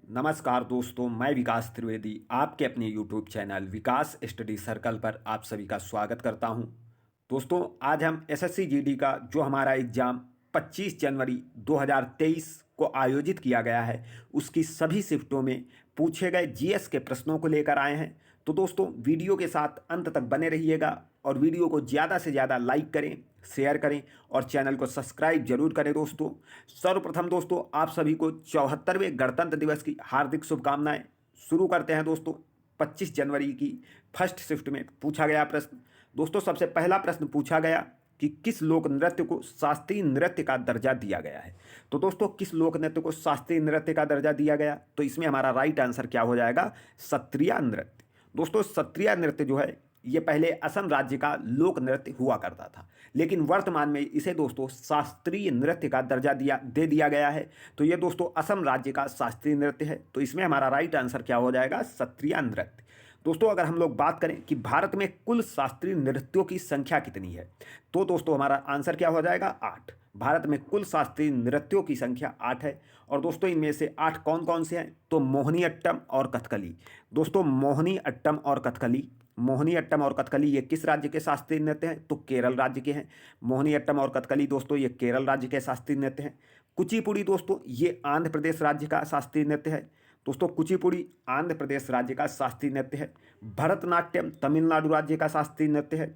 नमस्कार दोस्तों, मैं विकास त्रिवेदी आपके अपने यूट्यूब चैनल विकास स्टडी सर्कल पर आप सभी का स्वागत करता हूं। दोस्तों, आज हम एसएससी जीडी का जो हमारा एग्ज़ाम 25 जनवरी 2023 को आयोजित किया गया है, उसकी सभी शिफ्टों में पूछे गए जीएस के प्रश्नों को लेकर आए हैं। तो दोस्तों, वीडियो के साथ अंत तक बने रहिएगा और वीडियो को ज़्यादा से ज़्यादा लाइक करें, शेयर करें और चैनल को सब्सक्राइब जरूर करें। दोस्तों, सर्वप्रथम दोस्तों आप सभी को 74वें गणतंत्र दिवस की हार्दिक शुभकामनाएं। शुरू करते हैं दोस्तों 25 जनवरी की फर्स्ट शिफ्ट में पूछा गया प्रश्न। दोस्तों, सबसे पहला प्रश्न पूछा गया कि किस लोक नृत्य को शास्त्रीय नृत्य का दर्जा दिया गया है। तो दोस्तों, किस लोक नृत्य को शास्त्रीय नृत्य का दर्जा दिया गया, तो इसमें हमारा राइट आंसर क्या हो जाएगा, क्षत्रिय नृत्य। दोस्तों, क्षत्रिय नृत्य जो है ये पहले असम राज्य का लोक नृत्य हुआ करता था, लेकिन वर्तमान में इसे दोस्तों शास्त्रीय नृत्य का दर्जा दे दिया गया है। तो ये दोस्तों असम राज्य का शास्त्रीय नृत्य है। तो इसमें हमारा राइट आंसर क्या हो जाएगा, क्षत्रिय नृत्य। दोस्तों, अगर हम लोग बात करें कि भारत में कुल शास्त्रीय नृत्यों की संख्या कितनी है, तो दोस्तों हमारा आंसर क्या हो जाएगा, 8। भारत में कुल शास्त्रीय नृत्यों की संख्या 8 है। और दोस्तों इनमें से 8 कौन कौन से हैं, तो मोहिनी अट्टम और कथकली। दोस्तों, मोहिनी अट्टम और कथकली ये किस राज्य के शास्त्रीय नृत्य हैं, तो केरल राज्य के हैं। मोहिनी अट्टम और कथकली दोस्तों ये केरल राज्य के शास्त्रीय नृत्य हैं। कुचिपुड़ी दोस्तों ये आंध्र प्रदेश राज्य का शास्त्रीय नृत्य है। दोस्तों, कुचिपुड़ी आंध्र प्रदेश राज्य का शास्त्रीय नृत्य है। भरतनाट्यम तमिलनाडु राज्य का शास्त्रीय नृत्य है।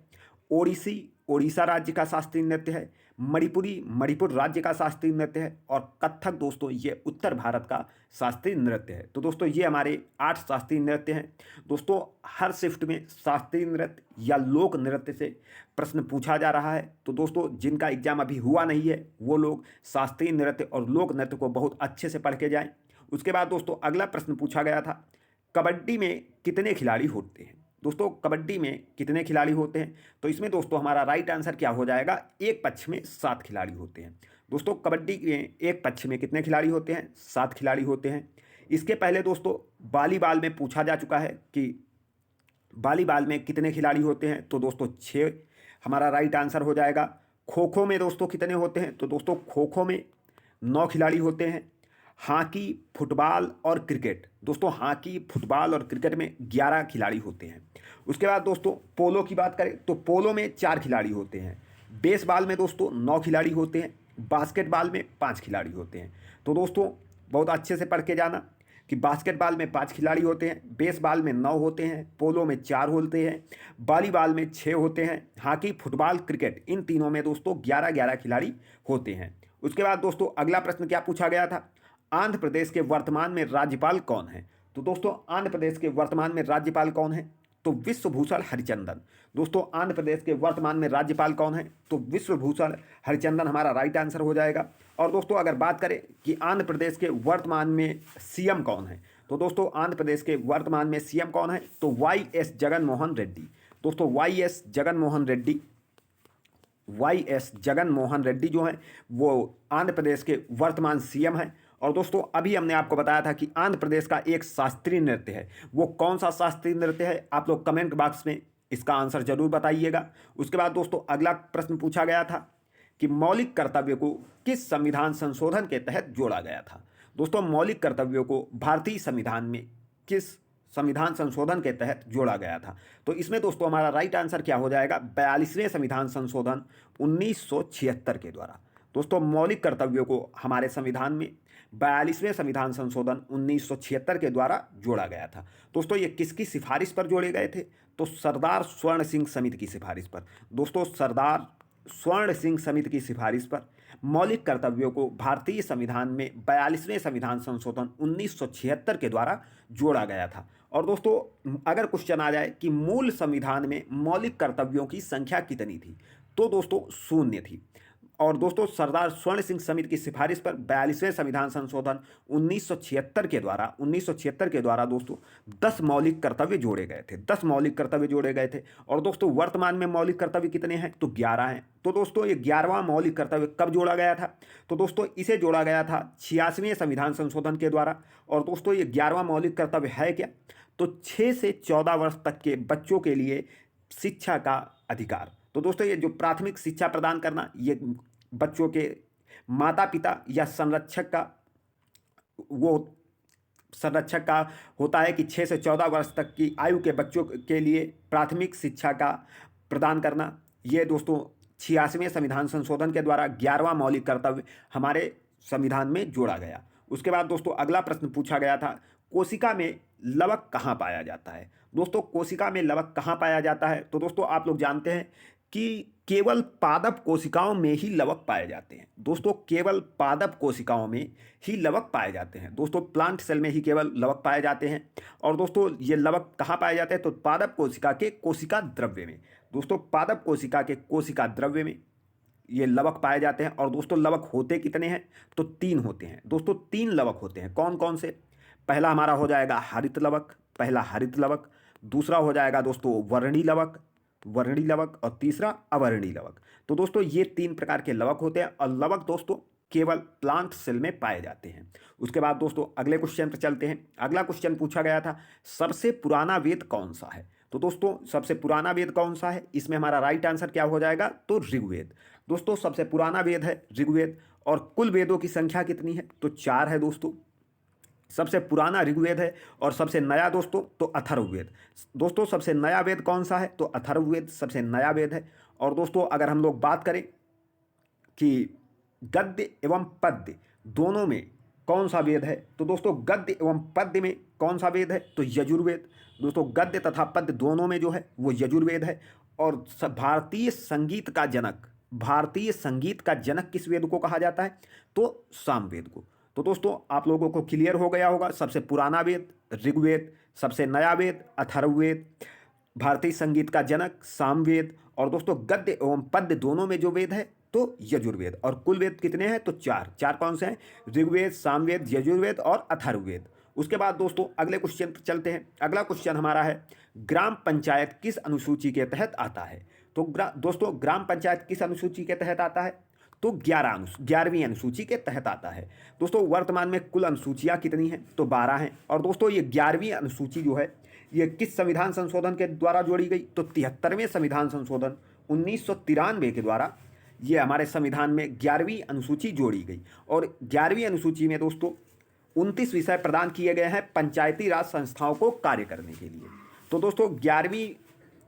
ओडिसी ओडिशा राज्य का शास्त्रीय नृत्य है। मणिपुरी मणिपुर राज्य का शास्त्रीय नृत्य है। और कथक दोस्तों ये उत्तर भारत का शास्त्रीय नृत्य है। तो दोस्तों ये हमारे 8 शास्त्रीय नृत्य हैं। दोस्तों, हर शिफ्ट में शास्त्रीय नृत्य या लोक नृत्य से प्रश्न पूछा जा रहा है। तो दोस्तों, जिनका एग्जाम अभी हुआ नहीं है वो लोग शास्त्रीय नृत्य और लोक नृत्य को बहुत अच्छे से पढ़ के जाएं। उसके बाद दोस्तों अगला प्रश्न पूछा गया था, कबड्डी में कितने खिलाड़ी होते हैं। दोस्तों, कबड्डी में कितने खिलाड़ी होते हैं, तो इसमें दोस्तों हमारा राइट आंसर क्या हो जाएगा, एक पक्ष में 7 खिलाड़ी होते हैं। दोस्तों, कबड्डी में एक पक्ष में कितने खिलाड़ी होते हैं, 7 खिलाड़ी होते हैं। इसके पहले दोस्तों वॉलीबॉल में पूछा जा चुका है कि वॉलीबॉल में कितने खिलाड़ी होते हैं, तो दोस्तों 6 हमारा राइट आंसर हो जाएगा। खो खो में दोस्तों कितने होते हैं, तो दोस्तों खो खो में 9 खिलाड़ी होते हैं। हॉकी, फुटबॉल और क्रिकेट, दोस्तों हॉकी, फुटबॉल और क्रिकेट में 11 खिलाड़ी होते हैं। उसके बाद दोस्तों पोलो की बात करें तो पोलो में 4 खिलाड़ी होते हैं। बेसबॉल में दोस्तों 9 खिलाड़ी होते हैं। बास्केटबॉल में 5 खिलाड़ी होते हैं। तो दोस्तों बहुत अच्छे से पढ़ के जाना कि बास्केटबॉल में 5 खिलाड़ी होते हैं, बेसबॉल में 9 होते हैं, पोलो में 4 होते हैं, वॉलीबॉल में 6 होते हैं, हॉकी, फुटबॉल, क्रिकेट इन तीनों में दोस्तों 11-11 खिलाड़ी होते हैं। उसके बाद दोस्तों अगला प्रश्न क्या पूछा गया था, आंध्र प्रदेश के वर्तमान में राज्यपाल कौन है। तो दोस्तों आंध्र प्रदेश के वर्तमान में राज्यपाल कौन है, तो विश्वभूषण हरिचंदन। दोस्तों आंध्र प्रदेश के वर्तमान में राज्यपाल कौन है, तो विश्वभूषण हरिचंदन हमारा राइट आंसर हो जाएगा। और दोस्तों अगर बात करें कि आंध्र प्रदेश के वर्तमान में सीएम कौन है, तो दोस्तों आंध्र प्रदेश के वर्तमान में सीएम कौन है, तो वाई.एस. जगनमोहन रेड्डी। दोस्तों वाई.एस. जगनमोहन रेड्डी जो हैं वो आंध्र प्रदेश के वर्तमान सीएम हैं। और दोस्तों अभी हमने आपको बताया था कि आंध्र प्रदेश का एक शास्त्रीय नृत्य है, वो कौन सा शास्त्रीय नृत्य है, आप लोग कमेंट बॉक्स में इसका आंसर जरूर बताइएगा। उसके बाद दोस्तों अगला प्रश्न पूछा गया था कि मौलिक कर्तव्य को किस संविधान संशोधन के तहत जोड़ा गया था। दोस्तों मौलिक कर्तव्यों को भारतीय संविधान में किस संविधान संशोधन के तहत जोड़ा गया था, तो इसमें दोस्तों हमारा राइट आंसर क्या हो जाएगा, 42वें संविधान संशोधन 1976 के द्वारा। दोस्तों मौलिक कर्तव्यों को हमारे संविधान में 42वें संविधान संशोधन 1976 के द्वारा जोड़ा गया था। दोस्तों ये किसकी सिफारिश पर जोड़े गए थे, तो सरदार स्वर्ण सिंह समिति की सिफारिश पर। दोस्तों सरदार स्वर्ण सिंह समिति की सिफारिश पर मौलिक कर्तव्यों को भारतीय संविधान में 42वें संविधान संशोधन 1976 के द्वारा जोड़ा गया था। और दोस्तों अगर क्वेश्चन आ जाए कि मूल संविधान में मौलिक कर्तव्यों की संख्या कितनी थी, तो दोस्तों 0 थी। और दोस्तों सरदार स्वर्ण सिंह समिति की सिफारिश पर 42वें संविधान संशोधन 1976 के द्वारा दोस्तों 10 मौलिक कर्तव्य जोड़े गए थे। 10 मौलिक कर्तव्य जोड़े गए थे। और दोस्तों वर्तमान में मौलिक कर्तव्य कितने हैं, तो 11 हैं। तो दोस्तों ये 11वां मौलिक कर्तव्य कब जोड़ा गया था, तो दोस्तों इसे जोड़ा गया था 86वें संविधान संशोधन के द्वारा। और दोस्तों ये 11वां मौलिक कर्तव्य है क्या, तो 6 से 14 वर्ष तक के बच्चों के लिए शिक्षा का अधिकार। तो दोस्तों ये जो प्राथमिक शिक्षा प्रदान करना, ये बच्चों के माता पिता या संरक्षक का वो संरक्षक का होता है कि 6 से 14 वर्ष तक की आयु के बच्चों के लिए प्राथमिक शिक्षा का प्रदान करना। ये दोस्तों 86वें संविधान संशोधन के द्वारा 11वां मौलिक कर्तव्य हमारे संविधान में जोड़ा गया। उसके बाद दोस्तों अगला प्रश्न पूछा गया था, कोशिका में लवक कहाँ पाया जाता है। दोस्तों कोशिका में लवक कहाँ पाया जाता है, तो दोस्तों आप लोग जानते हैं कि केवल पादप कोशिकाओं में ही लवक पाए जाते हैं। दोस्तों केवल पादप कोशिकाओं में ही लवक पाए जाते हैं। दोस्तों प्लांट सेल में ही केवल लवक पाए जाते हैं। और दोस्तों ये लवक कहाँ पाए जाते हैं, तो पादप कोशिका के कोशिका द्रव्य में। दोस्तों पादप कोशिका के कोशिका द्रव्य में ये लवक पाए जाते हैं। और दोस्तों लवक होते कितने हैं, तो 3 होते हैं। दोस्तों 3 लवक होते हैं। कौन कौन से, पहला हमारा हो जाएगा हरित लवक, पहला हरित लवक। दूसरा हो जाएगा दोस्तों वर्णी लवक, वर्णी लवक। और तीसरा अवर्णी लवक। तो दोस्तों ये 3 प्रकार के लवक होते हैं और लवक दोस्तों केवल प्लांट सेल में पाए जाते हैं। उसके बाद दोस्तों अगले क्वेश्चन पर चलते हैं। अगला क्वेश्चन पूछा गया था, सबसे पुराना वेद कौन सा है। तो दोस्तों सबसे पुराना वेद कौन सा है, इसमें हमारा राइट आंसर क्या हो जाएगा, तो ऋग्वेद। दोस्तों सबसे पुराना वेद है ऋग्वेद। और कुल वेदों की संख्या कितनी है, तो 4 है दोस्तों। सबसे पुराना ऋग्वेद है और सबसे नया दोस्तों तो अथर्ववेद। दोस्तों सबसे नया वेद कौन सा है, तो अथर्ववेद सबसे नया वेद है। और दोस्तों अगर हम लोग बात करें कि गद्य एवं पद्य दोनों में कौन सा वेद है, तो दोस्तों गद्य एवं पद्य में कौन सा वेद है, तो यजुर्वेद। दोस्तों गद्य तथा पद्य दोनों में जो है वो यजुर्वेद है। और भारतीय संगीत का जनक, भारतीय संगीत का जनक किस वेद को कहा जाता है, तो सामवेद को। तो दोस्तों आप लोगों को क्लियर हो गया होगा, सबसे पुराना वेद ऋग्वेद, सबसे नया वेद अथर्ववेद, भारतीय संगीत का जनक सामवेद, और दोस्तों गद्य एवं पद्य दोनों में जो वेद है तो यजुर्वेद। और कुल वेद कितने हैं, तो 4 कौन से हैं, ऋग्वेद, सामवेद, यजुर्वेद और अथर्ववेद। उसके बाद दोस्तों अगले क्वेश्चन पर चलते हैं। अगला क्वेश्चन हमारा है, ग्राम पंचायत किस अनुसूची के तहत आता है। तो दोस्तों ग्राम पंचायत किस अनुसूची के तहत आता है, तो 11वीं अनुसूची के तहत आता है। दोस्तों वर्तमान में कुल अनुसूचियाँ कितनी हैं, तो 12 हैं। और दोस्तों ये 11वीं अनुसूची जो है ये किस संविधान संशोधन के द्वारा जोड़ी गई, तो 73वें संविधान संशोधन 1993 के द्वारा ये हमारे संविधान में 11वीं अनुसूची जोड़ी गई। और 11वीं अनुसूची में दोस्तों 29 विषय प्रदान किए गए हैं पंचायती राज संस्थाओं को कार्य करने के लिए। तो दोस्तों 11वीं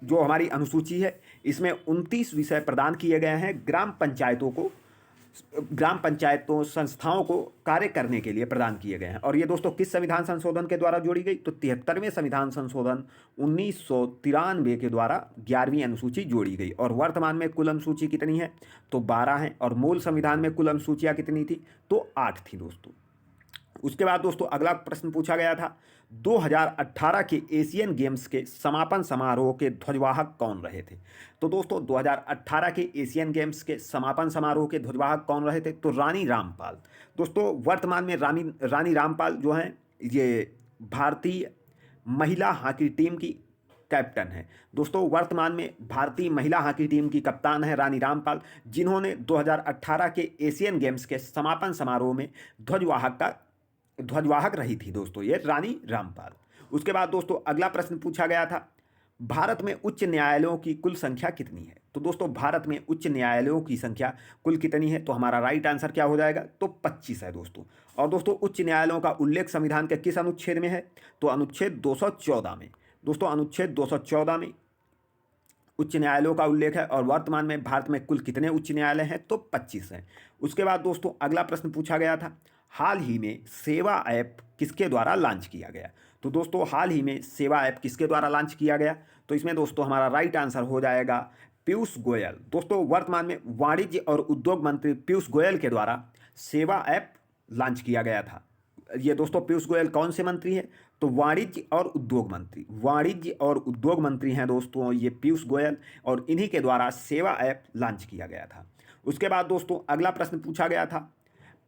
जो हमारी अनुसूची है इसमें 29 विषय प्रदान किए गए हैं ग्राम पंचायतों संस्थाओं को कार्य करने के लिए प्रदान किए गए हैं। और ये दोस्तों किस संविधान संशोधन के द्वारा जोड़ी गई, तो 73वें संविधान संशोधन 1993 के द्वारा 11वीं अनुसूची जोड़ी गई। और वर्तमान में कुल अनुसूची कितनी है, तो 12 है। और मूल संविधान में कुल अनुसूचियाँ कितनी थी, तो 8 थी दोस्तों। उसके बाद दोस्तों अगला प्रश्न पूछा गया था, 2018 के एशियन गेम्स के समापन समारोह के ध्वजवाहक कौन रहे थे। तो दोस्तों 2018 के एशियन गेम्स के समापन समारोह के ध्वजवाहक कौन रहे थे, तो रानी रामपाल। दोस्तों वर्तमान में रानी रामपाल जो हैं ये भारतीय महिला हॉकी टीम की कैप्टन है। दोस्तों वर्तमान में भारतीय महिला हॉकी टीम की कप्तान है रानी रामपाल, जिन्होंने 2018 के एशियन गेम्स के समापन समारोह में ध्वजवाहक रही थी दोस्तों, ये रानी रामपाल। उसके बाद दोस्तों अगला प्रश्न पूछा गया था, भारत में उच्च न्यायालयों की कुल संख्या कितनी है। तो दोस्तों भारत में उच्च न्यायालयों की संख्या कुल कितनी है, तो हमारा राइट आंसर क्या हो जाएगा, तो 25 है दोस्तों। और दोस्तों उच्च न्यायालयों का उल्लेख संविधान के किस अनुच्छेद में है, तो अनुच्छेद 214 में। दोस्तों अनुच्छेद 214 में उच्च न्यायालयों का उल्लेख है। और वर्तमान में भारत में कुल कितने उच्च न्यायालय हैं, तो 25 हैं। उसके बाद दोस्तों अगला प्रश्न पूछा गया था, हाल ही में सेवा ऐप किसके द्वारा लॉन्च किया गया। तो दोस्तों हाल ही में सेवा ऐप किसके द्वारा लॉन्च किया गया, तो इसमें दोस्तों हमारा राइट आंसर हो जाएगा पीयूष गोयल। दोस्तों वर्तमान में वाणिज्य और उद्योग मंत्री पीयूष गोयल के द्वारा सेवा ऐप लॉन्च किया गया था। ये दोस्तों पीयूष गोयल कौन से मंत्री हैं, तो वाणिज्य और उद्योग मंत्री हैं दोस्तों ये पीयूष गोयल, और इन्हीं के द्वारा सेवा ऐप लॉन्च किया गया था। उसके बाद दोस्तों अगला प्रश्न पूछा गया था,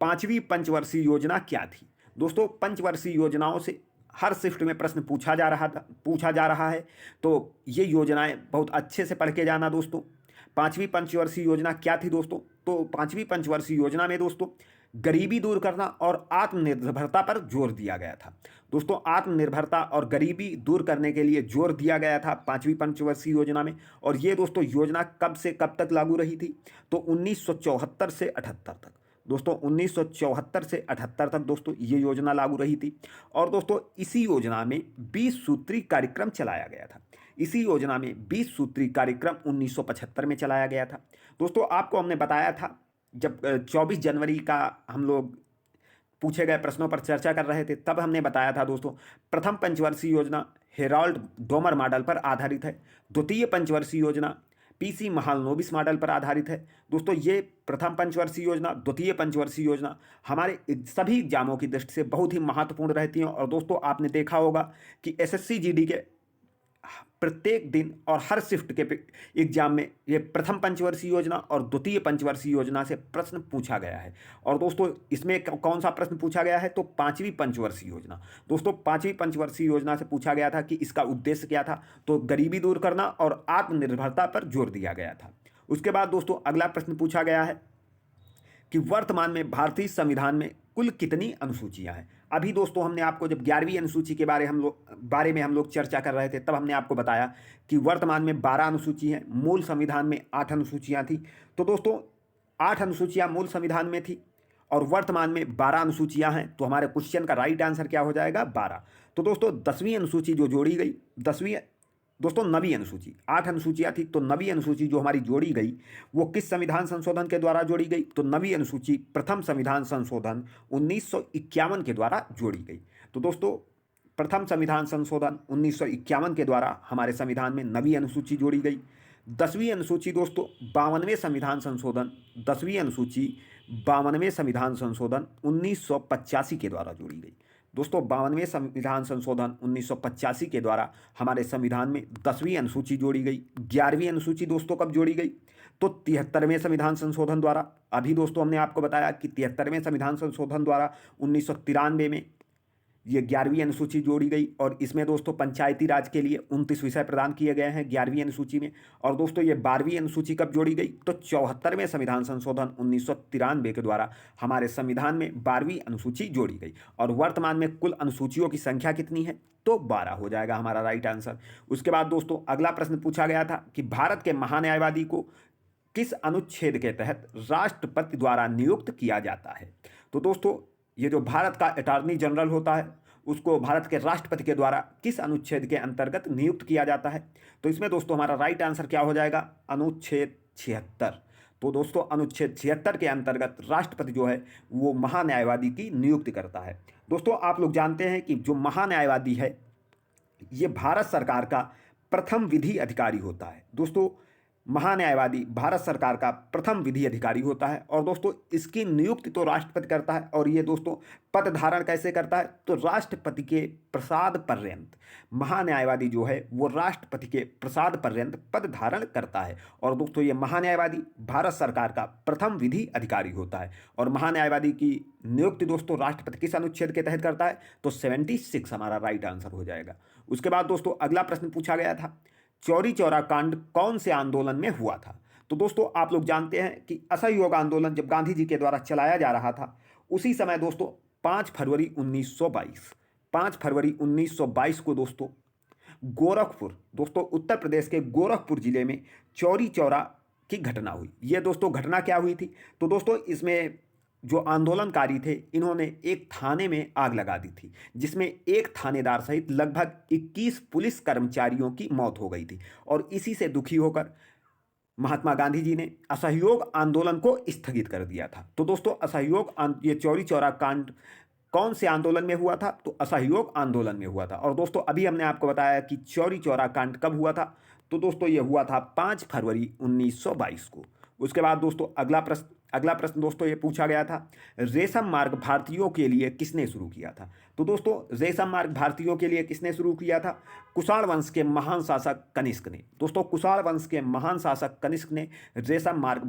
5वीं पंचवर्षीय योजना क्या थी। दोस्तों पंचवर्षीय योजनाओं से हर शिफ्ट में प्रश्न पूछा जा रहा है, तो ये योजनाएं बहुत अच्छे से पढ़ के जाना दोस्तों। 5वीं पंचवर्षीय योजना क्या थी दोस्तों, तो 5वीं पंचवर्षीय योजना में दोस्तों गरीबी दूर करना और आत्मनिर्भरता पर जोर दिया गया था। दोस्तों आत्मनिर्भरता और गरीबी दूर करने के लिए जोर दिया गया था 5वीं पंचवर्षीय योजना में। और ये दोस्तों योजना कब से कब तक लागू रही थी, तो 1974 से 78 तक। दोस्तों 1974 से 78 तक दोस्तों ये योजना लागू रही थी। और दोस्तों इसी योजना में 20 सूत्री कार्यक्रम चलाया गया था। इसी योजना में 20 सूत्री कार्यक्रम 1975 में चलाया गया था। दोस्तों आपको हमने बताया था, जब 24 जनवरी का हम लोग पूछे गए प्रश्नों पर चर्चा कर रहे थे, तब हमने बताया था दोस्तों प्रथम पंचवर्षीय योजना हेराल्ड डोमर मॉडल पर आधारित है। द्वितीय पंचवर्षीय योजना पीसी महालनोबिस मॉडल पर आधारित है। दोस्तों ये प्रथम पंचवर्षीय योजना, द्वितीय पंचवर्षीय योजना हमारे सभी एग्जामों की दृष्टि से बहुत ही महत्वपूर्ण रहती हैं। और दोस्तों आपने देखा होगा कि एसएससी जीडी के प्रत्येक दिन और हर शिफ्ट के एग्जाम में ये प्रथम पंचवर्षीय योजना और द्वितीय पंचवर्षीय योजना से प्रश्न पूछा गया है। और दोस्तों इसमें कौन सा प्रश्न पूछा गया है, तो पांचवी पंचवर्षीय योजना। दोस्तों पांचवी पंचवर्षीय योजना से पूछा गया था कि इसका उद्देश्य क्या था, तो गरीबी दूर करना और आत्मनिर्भरता पर जोर दिया गया था। उसके बाद दोस्तों अगला प्रश्न पूछा गया है कि वर्तमान में भारतीय संविधान में कुल कितनी अनुसूचियां हैं। अभी दोस्तों हमने आपको जब 11वीं अनुसूची के बारे में हम लोग चर्चा कर रहे थे, तब हमने आपको बताया कि वर्तमान में 12 अनुसूची हैं। मूल संविधान में 8 अनुसूचियां थी। तो दोस्तों 8 अनुसूचियां मूल संविधान में थी और वर्तमान में 12 अनुसूचियां हैं। तो हमारे क्वेश्चन का राइट आंसर क्या हो जाएगा, 12। तो दोस्तों 10वीं अनुसूची जो जोड़ी गई, नवीं अनुसूची, 8 अनुसूचियां थी, तो नवीं अनुसूची जो हमारी जोड़ी गई वो किस संविधान संशोधन के द्वारा जोड़ी गई, तो नवीं अनुसूची प्रथम संविधान संशोधन 1951 के द्वारा जोड़ी गई। तो दोस्तों प्रथम संविधान संशोधन 1951 के द्वारा हमारे संविधान में नवीं अनुसूची जोड़ी गई। 10वीं अनुसूची दोस्तों 52वें संविधान संशोधन, 10वीं अनुसूची 52वें संविधान संशोधन 1985 के द्वारा जोड़ी गई। दोस्तों 52वें संविधान संशोधन 1985 के द्वारा हमारे संविधान में 10वीं अनुसूची जोड़ी गई। 11वीं अनुसूची दोस्तों कब जोड़ी गई, तो 73वें संविधान संशोधन द्वारा। अभी दोस्तों हमने आपको बताया कि 73वें संविधान संशोधन द्वारा 1993 में ये 11वीं अनुसूची जोड़ी गई। और इसमें दोस्तों पंचायती राज के लिए 29 विषय प्रदान किए गए हैं 11वीं अनुसूची में। और दोस्तों ये 12वीं अनुसूची कब जोड़ी गई, तो 74वें संविधान संशोधन 1993 के द्वारा हमारे संविधान में 12वीं अनुसूची जोड़ी गई। और वर्तमान में कुल अनुसूचियों की संख्या कितनी है, तो 12 हो जाएगा हमारा राइट आंसर। उसके बाद दोस्तों अगला प्रश्न पूछा गया था कि भारत के महान्यायवादी को किस अनुच्छेद के तहत राष्ट्रपति द्वारा नियुक्त किया जाता है। तो दोस्तों ये जो भारत का अटॉर्नी जनरल होता है उसको भारत के राष्ट्रपति के द्वारा किस अनुच्छेद के अंतर्गत नियुक्त किया जाता है, तो इसमें दोस्तों हमारा राइट आंसर क्या हो जाएगा, अनुच्छेद 76। तो दोस्तों अनुच्छेद 76 के अंतर्गत राष्ट्रपति जो है वो महान्यायवादी की नियुक्ति करता है। दोस्तों आप लोग जानते हैं कि जो महान्यायवादी है ये भारत सरकार का प्रथम विधि अधिकारी होता है। दोस्तों महान्यायवादी भारत सरकार का प्रथम विधि अधिकारी होता है। और दोस्तों इसकी नियुक्ति तो राष्ट्रपति करता है। और ये दोस्तों पद धारण कैसे करता है, तो राष्ट्रपति के प्रसाद पर्यंत महान्यायवादी जो है वो राष्ट्रपति के प्रसाद पर्यंत पद धारण करता है। और दोस्तों ये महान्यायवादी भारत सरकार का प्रथम विधि अधिकारी होता है। और महान्यायवादी की नियुक्ति दोस्तों राष्ट्रपति किस अनुच्छेद के तहत करता है, तो 76 हमारा राइट आंसर हो जाएगा। उसके बाद दोस्तों अगला प्रश्न पूछा गया था, चौरी चौरा कांड कौन से आंदोलन में हुआ था। तो दोस्तों आप लोग जानते हैं कि असहयोग आंदोलन जब गांधी जी के द्वारा चलाया जा रहा था, उसी समय दोस्तों 5 फरवरी 1922 को दोस्तों गोरखपुर, दोस्तों उत्तर प्रदेश के गोरखपुर जिले में चौरी चौरा की घटना हुई। ये दोस्तों घटना क्या हुई थी, तो दोस्तों इसमें जो आंदोलनकारी थे इन्होंने एक थाने में आग लगा दी थी, जिसमें एक थानेदार सहित लगभग 21 पुलिस कर्मचारियों की मौत हो गई थी। और इसी से दुखी होकर महात्मा गांधी जी ने असहयोग आंदोलन को स्थगित कर दिया था। तो दोस्तों ये चौरी चौरा कांड कौन से आंदोलन में हुआ था, तो असहयोग आंदोलन में हुआ था। और दोस्तों अभी हमने आपको बताया कि चौरी चौरा कांड कब हुआ था, तो दोस्तों ये हुआ था 5 फरवरी 1922 को। उसके बाद दोस्तों अगला प्रश्न दोस्तों ये पूछा गया था, रेशम मार्ग भारतीयों के लिए किसने शुरू किया था। तो दोस्तों रेशम मार्ग भारतीयों के लिए किसने शुरू किया था, कुषाण वंश के महान शासक कनिष्क ने। दोस्तों कुषाण वंश के महान शासक कनिष्क ने रेशम मार्ग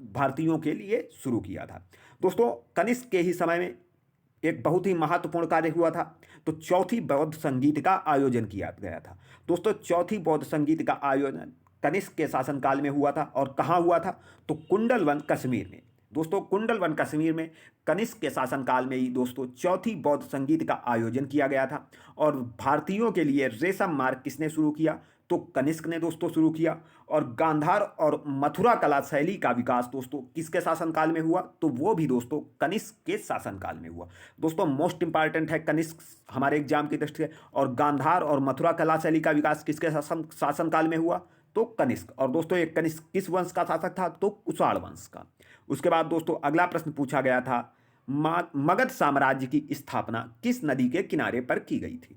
भारतीयों के लिए शुरू किया था। दोस्तों कनिष्क के ही समय में एक बहुत ही महत्वपूर्ण कार्य हुआ था, तो चौथी बौद्ध संगीत का आयोजन किया गया था। दोस्तों चौथी बौद्ध संगीत का आयोजन कनिष्क के शासनकाल में हुआ था। और कहाँ हुआ था, तो कुंडलवन कश्मीर में। दोस्तों कुंडलवन कश्मीर में कनिष्क के शासनकाल में ही दोस्तों चौथी बौद्ध संगीत का आयोजन किया गया था। और भारतीयों के लिए रेशम मार्ग किसने शुरू किया, तो कनिष्क ने दोस्तों शुरू किया। और गांधार और मथुरा कला शैली का विकास दोस्तों किसके शासनकाल में हुआ, तो वो भी दोस्तों कनिष्क के शासनकाल में हुआ। दोस्तों मोस्ट इंपॉर्टेंट है कनिष्क हमारे एग्जाम की दृष्टि से। और गांधार और मथुरा कला शैली का विकास किसके शासनकाल में हुआ, तो कनिष्क। और दोस्तों ये कनिष्क किस वंश का शासक था, तो कुषाण वंश का। उसके बाद दोस्तों अगला प्रश्न पूछा गया था, मगध साम्राज्य की स्थापना किस नदी के किनारे पर की गई थी।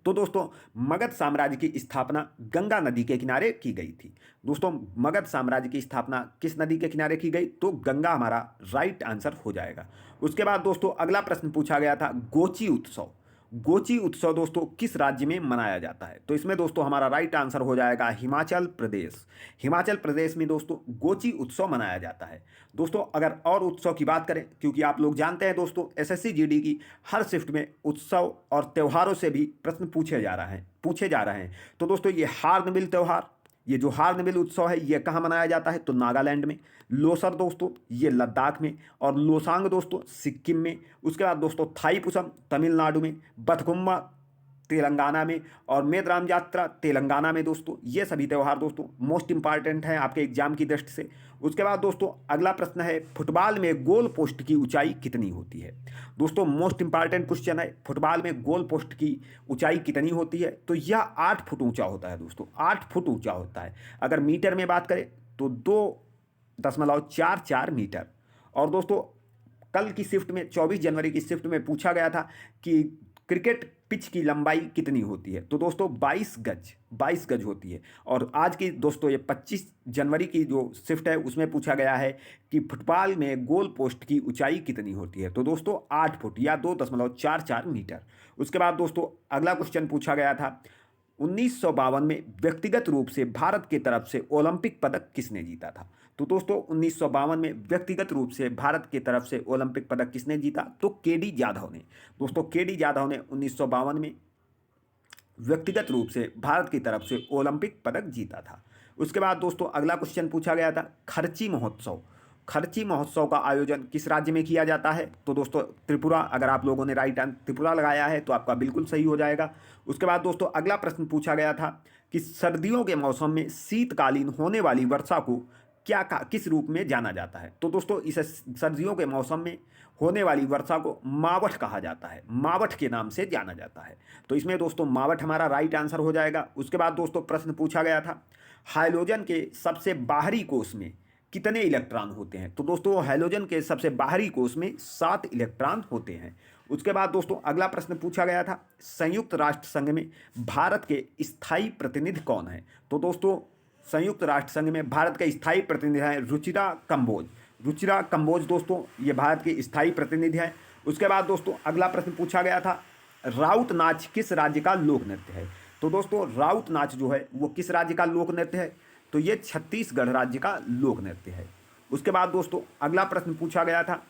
तो दोस्तों मगध साम्राज्य की स्थापना गंगा नदी के किनारे की गई थी। दोस्तों मगध साम्राज्य की स्थापना किस नदी के किनारे की गई, तो गंगा हमारा राइट आंसर हो जाएगा। उसके बाद दोस्तों अगला प्रश्न पूछा गया था, गोची उत्सव। गोची उत्सव दोस्तों किस राज्य में मनाया जाता है, तो इसमें दोस्तों हमारा राइट आंसर हो जाएगा हिमाचल प्रदेश। हिमाचल प्रदेश में दोस्तों गोची उत्सव मनाया जाता है। दोस्तों अगर और उत्सव की बात करें, क्योंकि आप लोग जानते हैं दोस्तों एसएससी जीडी की हर शिफ्ट में उत्सव और त्योहारों से भी प्रश्न पूछे जा रहे हैं। तो दोस्तों ये हार्नबिल त्यौहार, ये जो हार्नबिल उत्सव है ये कहाँ मनाया जाता है, तो नागालैंड में। लोसर दोस्तों ये लद्दाख में। और लोसांग दोस्तों सिक्किम में। उसके बाद दोस्तों थाईपुसम तमिलनाडु में। बथगुम्मा तेलंगाना में। और मेदराम यात्रा तेलंगाना में। दोस्तों ये सभी त्यौहार दोस्तों मोस्ट इंपॉर्टेंट हैं आपके एग्जाम की दृष्टि से। उसके बाद दोस्तों अगला प्रश्न है, फुटबॉल में गोल पोस्ट की ऊंचाई कितनी होती है। दोस्तों मोस्ट इंपॉर्टेंट क्वेश्चन है, फुटबॉल में गोल पोस्ट की ऊंचाई कितनी होती है, तो यह 8 फुट ऊंचा होता है दोस्तों, 8 फुट ऊंचा होता है। अगर मीटर में बात करें तो 2.44 मीटर। और दोस्तों कल की शिफ्ट में 24 जनवरी की शिफ्ट में पूछा गया था कि क्रिकेट पिच की लंबाई कितनी होती है, तो दोस्तों 22 गज होती है। और आज की दोस्तों ये 25 जनवरी की जो शिफ्ट है उसमें पूछा गया है कि फुटबॉल में गोल पोस्ट की ऊंचाई कितनी होती है, तो दोस्तों 8 फुट या 2.44 मीटर। उसके बाद दोस्तों अगला क्वेश्चन पूछा गया था, 1952 में व्यक्तिगत रूप से भारत की तरफ से ओलंपिक पदक किसने जीता था। तो दोस्तों 1952 में व्यक्तिगत रूप से भारत की तरफ से ओलंपिक पदक किसने जीता, तो केडी जाधव ने। दोस्तों केडी जाधव ने 1952 में व्यक्तिगत रूप से भारत की तरफ से ओलंपिक पदक जीता था। उसके बाद दोस्तों अगला क्वेश्चन पूछा गया था, खर्ची महोत्सव। खर्ची महोत्सव का आयोजन किस राज्य में किया जाता है, तो दोस्तों त्रिपुरा। अगर आप लोगों ने राइट आंसर त्रिपुरा लगाया है तो आपका बिल्कुल सही हो जाएगा। उसके बाद दोस्तों अगला प्रश्न पूछा गया था कि सर्दियों के मौसम में शीतकालीन होने वाली वर्षा को किस रूप में जाना जाता है, तो दोस्तों इसे सर्दियों के मौसम में होने वाली वर्षा को मावठ कहा जाता है, मावठ के नाम से जाना जाता है। तो इसमें दोस्तों मावठ हमारा राइट आंसर हो जाएगा। उसके बाद दोस्तों प्रश्न पूछा गया था, हाइड्रोजन के सबसे बाहरी कोष में कितने इलेक्ट्रॉन होते हैं, तो दोस्तों हाइड्रोजन के सबसे बाहरी कोष में 7 इलेक्ट्रॉन होते हैं। उसके बाद दोस्तों अगला प्रश्न पूछा गया था, संयुक्त राष्ट्र संघ में भारत के स्थायी प्रतिनिधि कौन है, तो दोस्तों संयुक्त राष्ट्र संघ में भारत के स्थायी प्रतिनिधि हैं रुचिरा कंबोज। रुचिरा कंबोज दोस्तों ये भारत के स्थायी प्रतिनिधि हैं। उसके बाद दोस्तों अगला प्रश्न पूछा गया था, राउत नाच किस राज्य का लोक नृत्य है, तो दोस्तों राउत नाच जो है वो किस राज्य का लोक नृत्य है, तो ये छत्तीसगढ़ राज्य का लोक नृत्य है। उसके बाद दोस्तों अगला प्रश्न पूछा गया था,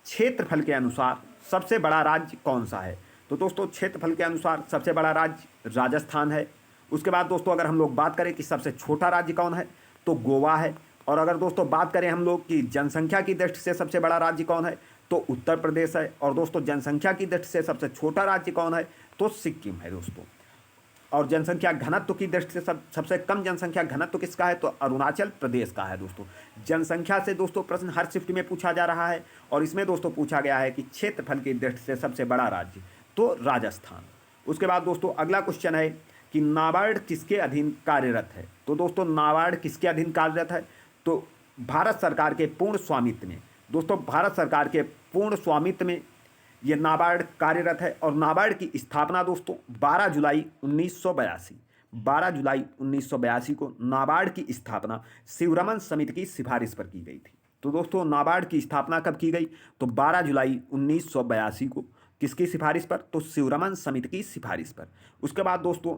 क्षेत्रफल के अनुसार सबसे बड़ा राज्य कौन सा है, तो दोस्तों क्षेत्रफल के अनुसार सबसे बड़ा राज्य राजस्थान है। उसके बाद दोस्तों अगर हम लोग बात करें कि सबसे छोटा राज्य कौन है, तो गोवा है। और अगर दोस्तों बात करें हम लोग कि जनसंख्या की दृष्टि से सबसे बड़ा राज्य कौन है, तो उत्तर प्रदेश है। और दोस्तों जनसंख्या की दृष्टि से सबसे छोटा राज्य कौन है, तो सिक्किम है दोस्तों। और जनसंख्या घनत्व की दृष्टि से सबसे कम जनसंख्या घनत्व किसका है, तो अरुणाचल प्रदेश का है दोस्तों। जनसंख्या से दोस्तों प्रश्न हर शिफ्ट में पूछा जा रहा है। और इसमें दोस्तों पूछा गया है कि क्षेत्रफल की दृष्टि से सबसे बड़ा राज्य, तो राजस्थान। उसके बाद दोस्तों अगला क्वेश्चन है कि नाबार्ड किसके अधीन कार्यरत है, तो दोस्तों नाबार्ड किसके अधीन कार्यरत है, तो भारत सरकार के पूर्ण स्वामित्व में। दोस्तों भारत सरकार के पूर्ण स्वामित्व में ये नाबार्ड कार्यरत है। और नाबार्ड की स्थापना दोस्तों 12 जुलाई 1982 को नाबार्ड की स्थापना शिवरमन समिति की सिफारिश पर की गई थी। तो दोस्तों नाबार्ड की स्थापना कब की गई, तो 12 जुलाई 1982 को। किसकी सिफारिश पर, तो शिवरमन समिति की सिफारिश पर। उसके बाद दोस्तों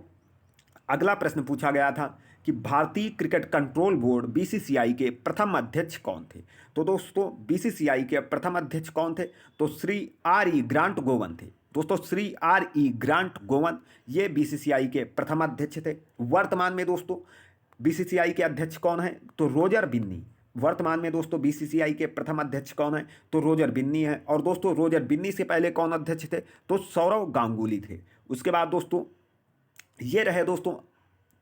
अगला प्रश्न पूछा गया था कि भारतीय क्रिकेट कंट्रोल बोर्ड बीसीसीआई के प्रथम अध्यक्ष कौन थे, तो दोस्तों बीसीसीआई के प्रथम अध्यक्ष कौन थे, तो श्री R.E. ग्रांट गोवन थे। दोस्तों श्री R.E. ग्रांट गोवन ये बीसीसीआई के प्रथम अध्यक्ष थे। वर्तमान में दोस्तों बीसीसीआई के अध्यक्ष कौन है, तो रोजर बिन्नी। वर्तमान में दोस्तों बीसीसीआई के प्रथम अध्यक्ष कौन है, तो रोजर बिन्नी है। और दोस्तों रोजर बिन्नी से पहले कौन अध्यक्ष थे, तो सौरव गांगुली थे। उसके बाद दोस्तों ये रहे दोस्तों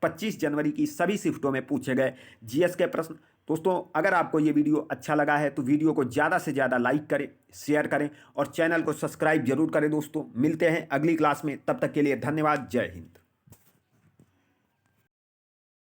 25 जनवरी की सभी शिफ्टों में पूछे गए जीएस के प्रश्न। दोस्तों, अगर आपको ये वीडियो अच्छा लगा है तो वीडियो को ज़्यादा से ज़्यादा लाइक करें, शेयर करें और चैनल को सब्सक्राइब जरूर करें। दोस्तों, मिलते हैं अगली क्लास में, तब तक के लिए धन्यवाद। जय हिंद।